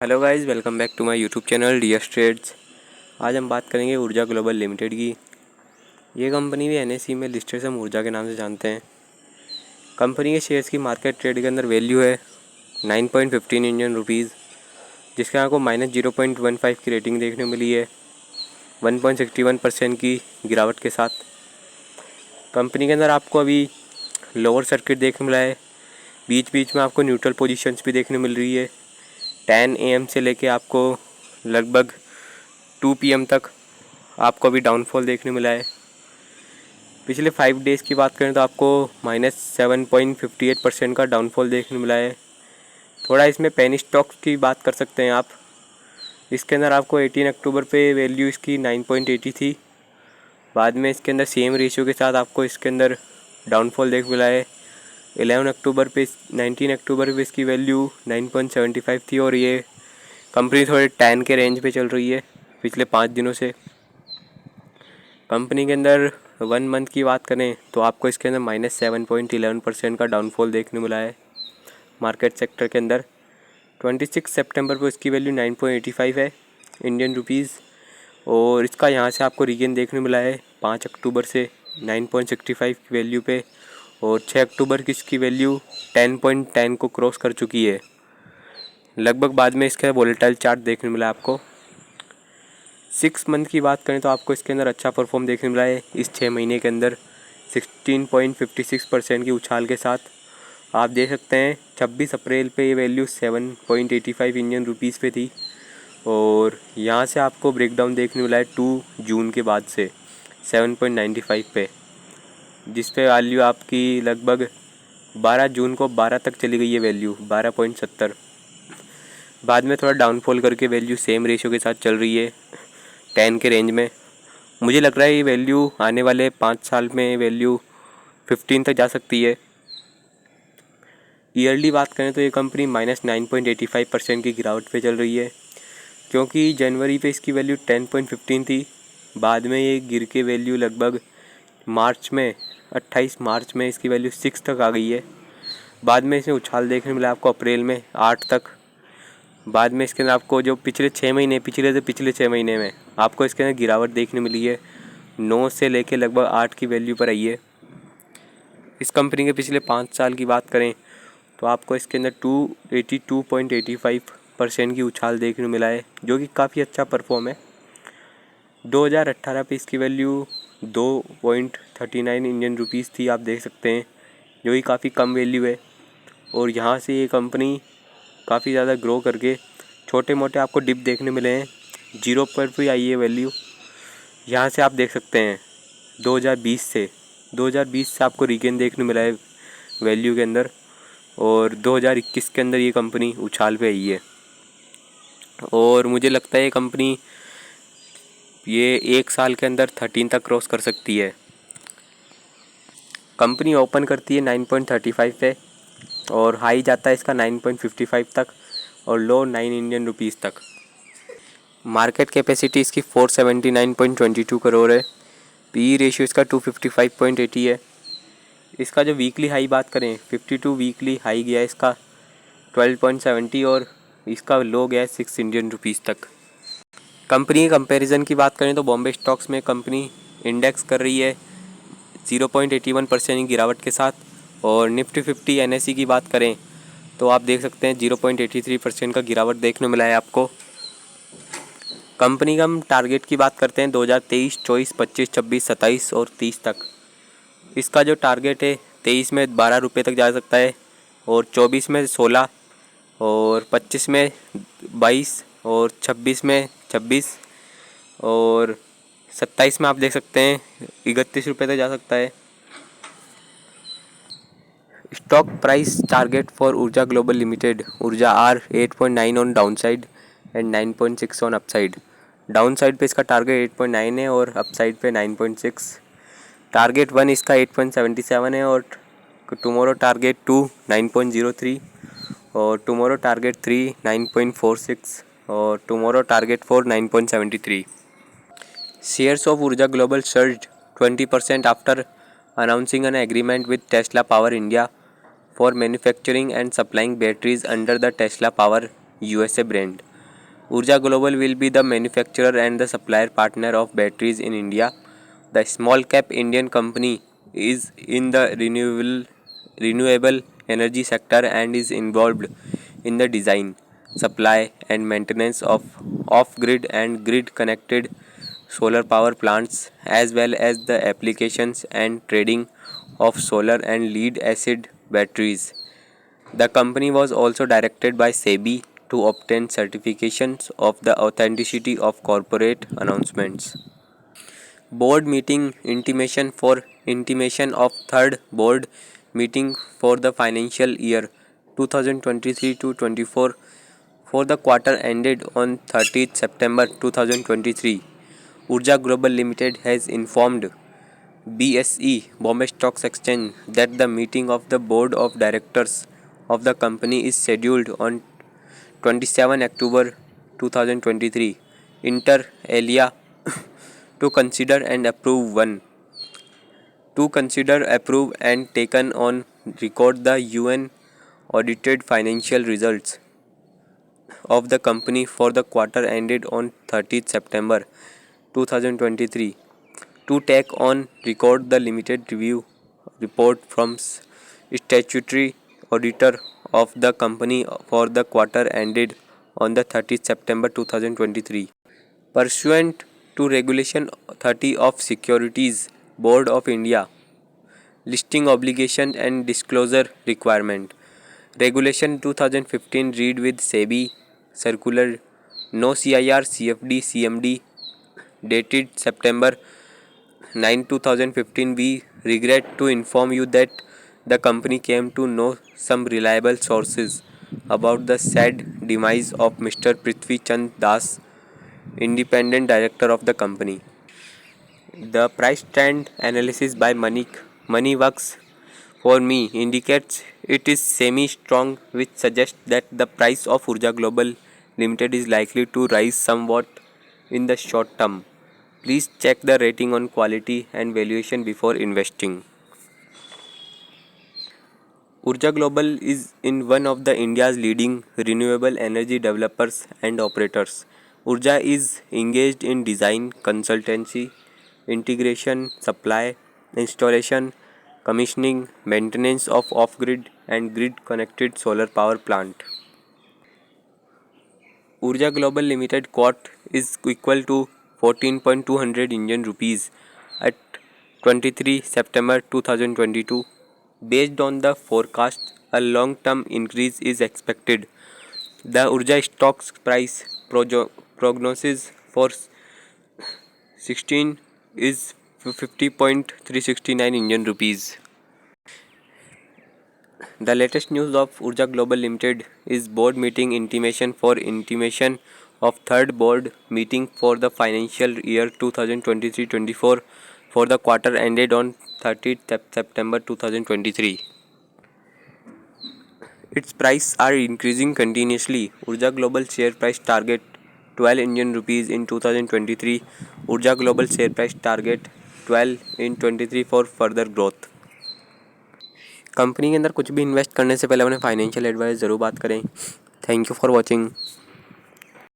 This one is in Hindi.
Hello guys, welcome back to my YouTube channel DS trades. आज हम बात करेंगे ऊर्जा ग्लोबल लिमिटेड की। ये कंपनी भी एनएसई में लिस्टेड हम ऊर्जा के नाम से जानते हैं। कंपनी के शेयर्स की मार्केट ट्रेड के अंदर वैल्यू है 9.15 इंडियन रुपीज़, जिसके आपको -0.15 की रेटिंग देखने को मिली है 1.61% की गिरावट के साथ। कंपनी के अंदर आपको अभी लोअर सर्किट देखने मिला है, बीच बीच में आपको न्यूट्रल पोजीशंस भी देखने मिल रही है। 10 AM से लेके आपको लगभग 2 PM तक आपको अभी डाउनफॉल देखने मिला है। पिछले 5 डेज़ की बात करें तो आपको -7.58% का डाउनफॉल देखने मिला है। थोड़ा इसमें पेनी स्टॉक्स की बात कर सकते हैं आप। इसके अंदर आपको 18 अक्टूबर पे वैल्यू इसकी 9.80 थी। बाद में इसके अंदर सेम रेशियो के साथ आपको इसके अंदर डाउनफॉल देखने मिला है। 19 अक्टूबर पे इसकी वैल्यू 9.75 थी और ये कंपनी थोड़े 10 के रेंज पे चल रही है पिछले 5 दिनों से। कंपनी के अंदर 1 मंथ की बात करें तो आपको इसके अंदर -7.11% का डाउनफॉल देखने मिला है मार्केट सेक्टर के अंदर। 26 सितंबर को इसकी वैल्यू 9.85 है इंडियन रुपीज़, और इसका यहाँ से आपको रीगेन देखने मिला है 5 अक्टूबर से 9.65 की वैल्यू पे, और 6 अक्टूबर की इसकी वैल्यू 10.10 को क्रॉस कर चुकी है लगभग। बाद में इसका वोलेटाइल चार्ट देखने मिला आपको। 6 मंथ की बात करें तो आपको इसके अंदर अच्छा परफॉर्म देखने मिला है इस 6 महीने के अंदर 16.56% की उछाल के साथ। आप देख सकते हैं 26 अप्रैल पे ये वैल्यू 7.85 इंडियन रुपीज़ पे थी, और यहाँ से आपको ब्रेकडाउन देखने मिला है 2 जून के बाद से 7.95 पे, जिस पे वैल्यू आपकी लगभग 12 जून को 12 तक चली गई है वैल्यू 12.70। बाद में थोड़ा डाउनफॉल करके वैल्यू सेम रेशियो के साथ चल रही है 10 के रेंज में। मुझे लग रहा है ये वैल्यू आने वाले 5 साल में वैल्यू 15 तक जा सकती है। ईयरली बात करें तो ये कंपनी -9.85% की गिरावट पे चल रही है, क्योंकि जनवरी पे इसकी वैल्यू 10.15 थी। बाद में ये गिर के वैल्यू लगभग 28 मार्च में इसकी वैल्यू 6 तक आ गई है। बाद में इसे उछाल देखने मिला आपको अप्रैल में 8 तक। बाद में इसके अंदर आपको जो पिछले 6 महीने में आपको इसके अंदर गिरावट देखने मिली है 9 से लेके लगभग 8 की वैल्यू पर आई है। इस कंपनी के पिछले 5 साल की बात करें तो आपको इसके अंदर 282.85% की उछाल देखने मिला है, जो कि काफ़ी अच्छा परफॉर्म है। 2018 पे इसकी वैल्यू 2.39 इंडियन रुपीज़ थी, आप देख सकते हैं, जो कि काफ़ी कम वैल्यू है। और यहाँ से ये कंपनी काफ़ी ज़्यादा ग्रो करके छोटे मोटे आपको डिप देखने मिले हैं 0 पर भी आई है वैल्यू। यहाँ से आप देख सकते हैं 2020 से आपको रीगेन देखने मिला है वैल्यू के अंदर, और 2021 के अंदर ये कंपनी उछाल पे आई है। और मुझे लगता है ये कंपनी ये 1 साल के अंदर 13 तक क्रॉस कर सकती है। कंपनी ओपन करती है 9.35 पे, और हाई जाता है इसका 9.55 तक, और लो 9 इंडियन रुपीज़ तक। मार्केट कैपेसिटी इसकी 479.22 करोड़ है। पी रेशियो इसका 255.80 है। इसका जो वीकली हाई बात करें 52 वीकली हाई गया है इसका 12.70, और इसका लो गया है 6 इंडियन रुपीज़ तक। कंपनी के कंपैरिजन की बात करें तो बॉम्बे स्टॉक्स में कंपनी इंडेक्स कर रही है 0.81% की गिरावट के साथ, और निफ्टी 50 एनएसई की बात करें तो आप देख सकते हैं 0.83% का गिरावट देखने मिला है आपको। कंपनी का हम टारगेट की बात करते हैं 2023, 24, 25, 26, 27 और 30 तक। इसका जो टारगेट है 23 में 12 रुपये तक जा सकता है, और 24 में 16, और 25 में 22, और 26 में 26, और 27 में आप देख सकते हैं 31 रुपये तक जा सकता है। Stock price target for Urja global limited Urja are 8.9 on downside and 9.6 on upside. Downside पे इसका टारगेट 8.9 है और अपसाइड पे 9.6। टारगेट 1 इसका 8.77 है, और टुमारो टारगेट 2 9.03, और टुमारो टारगेट 3 9.46, और tomorrow target 4 9.73। Shares of Urja Global surged 20% after announcing an agreement with Tesla Power India for manufacturing and supplying batteries under the Tesla Power USA brand. Urja Global will be the manufacturer and the supplier partner of batteries in India. The small cap Indian company is in the renewable energy sector and is involved in the design, supply, and maintenance of off grid and grid connected solar power plants, as well as the applications and trading of solar and lead acid batteries. The company was also directed by SEBI to obtain certifications of the authenticity of corporate announcements. Board meeting intimation of third board meeting for the financial year 2023 to 24 for the quarter ended on 30th September 2023. Urja Global Limited has informed BSE Bombay Stocks Exchange that the meeting of the board of directors of the company is scheduled on 27 October 2023 inter alia to consider and approve one to consider approve and taken on record the UN audited financial results of the company for the quarter ended on 30th September 2023 to take on record the limited review report from statutory auditor of the company for the quarter ended on the 30th September 2023. Pursuant to Regulation 30 of Securities Board of India, listing obligation and disclosure requirement. Regulation 2015 read with SEBI Circular No CIR CFD CMD dated September 9, 2015. We regret to inform you that the company came to know some reliable sources about the sad demise of Mr. Prithvi Chand Das, independent director of the company. The price trend analysis by Moneyworks for me indicates it is semi-strong, which suggests that the price of Urja Global Limited is likely to rise somewhat in the short term. Please check the rating on quality and valuation before investing. Urja Global is in one of the India's leading renewable energy developers and operators. Urja is engaged in design, consultancy, integration, supply, installation, commissioning, maintenance of off-grid and grid-connected solar power plant. Urja Global Limited quote is equal to 14.200 Indian rupees at 23 September 2022. Based on the forecast, a long-term increase is expected. The Urja stock's price prognosis for 16 is 50.369 Indian rupees. The latest news of Urja Global Limited is board meeting intimation of third board meeting for the financial year 2023-24 for the quarter ended on 30th September 2023. Its prices are increasing continuously. Urja Global share price target 12 Indian rupees in 2023. Urja Global share price target 12 in 23 for further growth. Company के अंदर कुछ भी इन्वेस्ट करने से पहले अपने फाइनेंशियल एडवाइस ज़रूर बात करें. Thank you for watching.